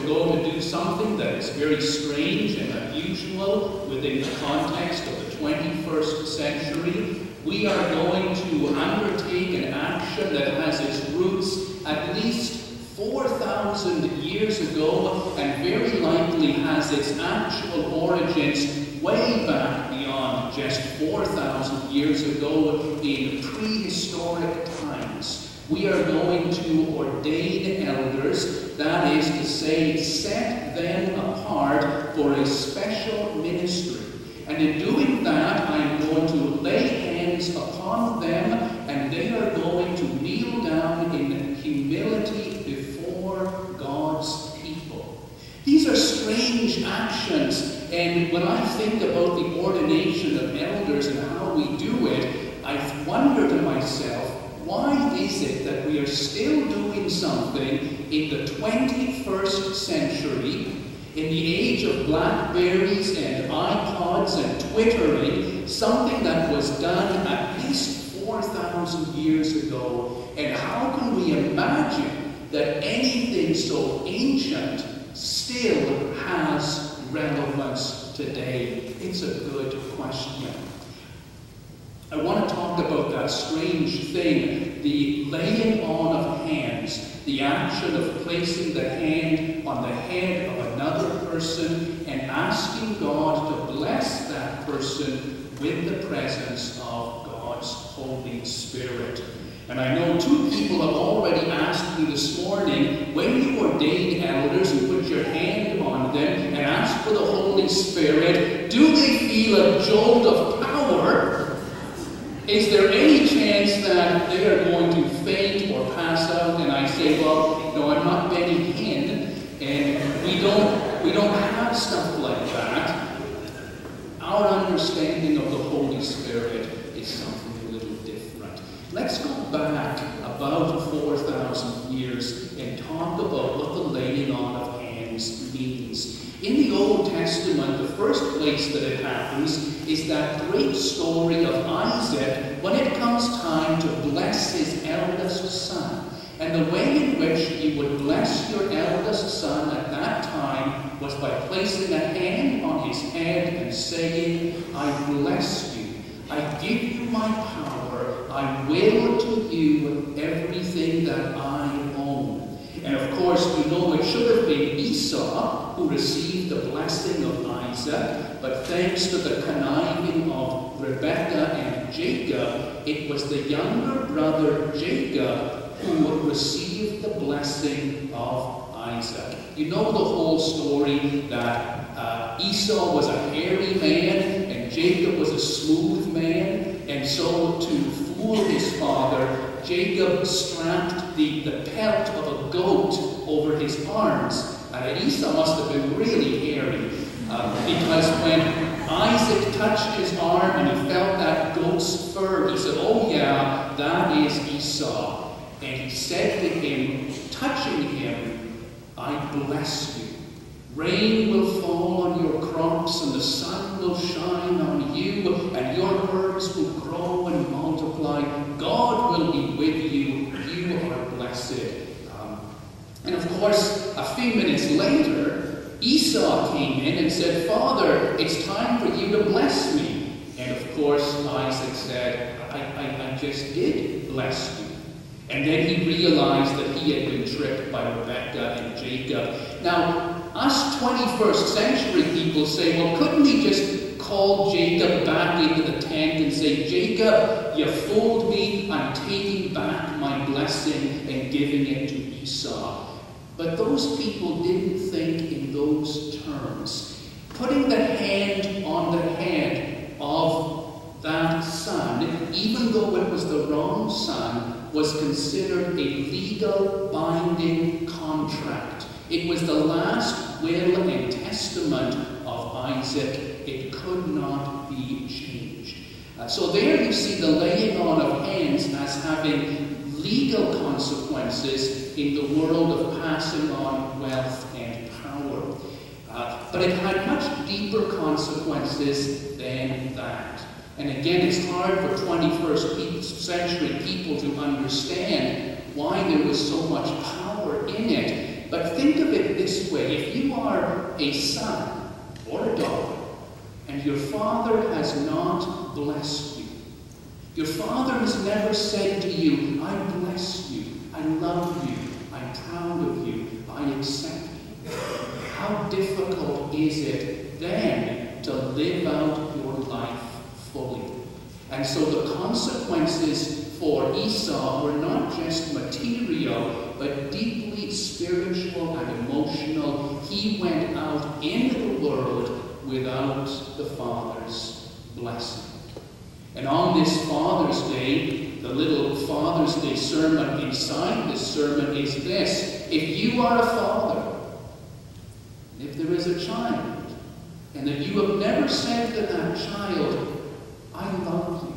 going to do something that is very strange and unusual within the context of the 21st century. We are going to undertake an action that has its roots at least 4,000 years ago, and very likely has its actual origins way back beyond just 4,000 years ago in prehistoric times. We are going to ordain elders, that is to say, set them apart for a special ministry. And in doing that, I am going to lay hands upon them, and they are going to kneel down in humility before God's people. These are strange actions, and when I think about the ordination of elders and how we do it, I wonder to myself, why is it that we are still doing something in the 21st century, in the age of Blackberries and iPods and Twittering, something that was done at least 4,000 years ago? And how can we imagine that anything so ancient still has relevance today? It's a good question. I want to talk about that strange thing, the laying on of hands, the action of placing the hand on the head of another person and asking God to bless that person with the presence of God's Holy Spirit. And I know two people have already asked me this morning, when you ordain elders and put your hand on them and ask for the Holy Spirit, do they feel a jolt of power? Is there any chance that they are going to faint or pass out? And I say, well, no, I'm not Benny Hinn, and we don't have stuff like that. Our understanding of the Holy Spirit is something a little different. Let's go back about 4,000 years and talk about what the laying on of hands means. In the Old Testament, the first place that it happens is that great story of Isaac when it comes time to bless his eldest son. And the way in which you would bless your eldest son at that time was by placing a hand on his head and saying, I bless you. I give you my power. I will to you everything that I own. And of course, you know it should have been Esau who received the blessing of Isaac, but thanks to the conniving of Rebekah and Jacob, it was the younger brother Jacob who received the blessing of Isaac. You know the whole story that Esau was a hairy man and Jacob was a smooth man, and so to fool his father, Jacob strapped the pelt of a goat over his arms. And Esau must have been really hairy, because when Isaac touched his arm and he felt that goat's fur, he said, oh yeah, that is Esau. And he said to him, touching him, I bless you. Rain will fall on your crops, and the sun will shine on you, and your herbs will grow and multiply. God will be with you. You are blessed. And of course, a few minutes later, Esau came in and said, Father, it's time for you to bless me. And of course, Isaac said, I just did bless you. And then he realized that he had been tricked by Rebekah and Jacob. Now, us 21st century people say, well, couldn't he just call Jacob back into the tent and say, Jacob, you fooled me, I'm taking back my blessing and giving it to Esau. But those people didn't think in those terms. Putting the hand on the head of that son, even though it was the wrong son, was considered a legal binding contract. It was the last will and testament of Isaac. It could not be changed. So there you see the laying on of hands as having legal consequences in the world of passing on wealth and power. But it had much deeper consequences than that. And again, it's hard for 21st century people to understand why there was so much power in it. But think of it this way. If you are a son or a daughter, and your father has not blessed you, your father has never said to you, I bless you, I love you, I'm proud of you, I accept you. How difficult is it then to live out your life fully? And so the consequences for Esau were not just material, but deeply spiritual and emotional. He went out into the world without the Father's blessing. And on this Father's Day, the little Father's Day sermon inside this sermon is this: if you are a father, if there is a child, and that you have never said to that child, I love you,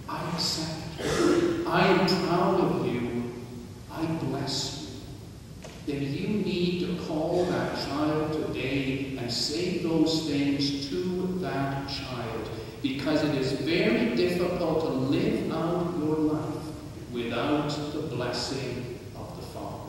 I accept you, I am proud of you, I bless you, then you need to call that child today and say those things to that child, because it is very difficult to live out your life without the blessing of the Father.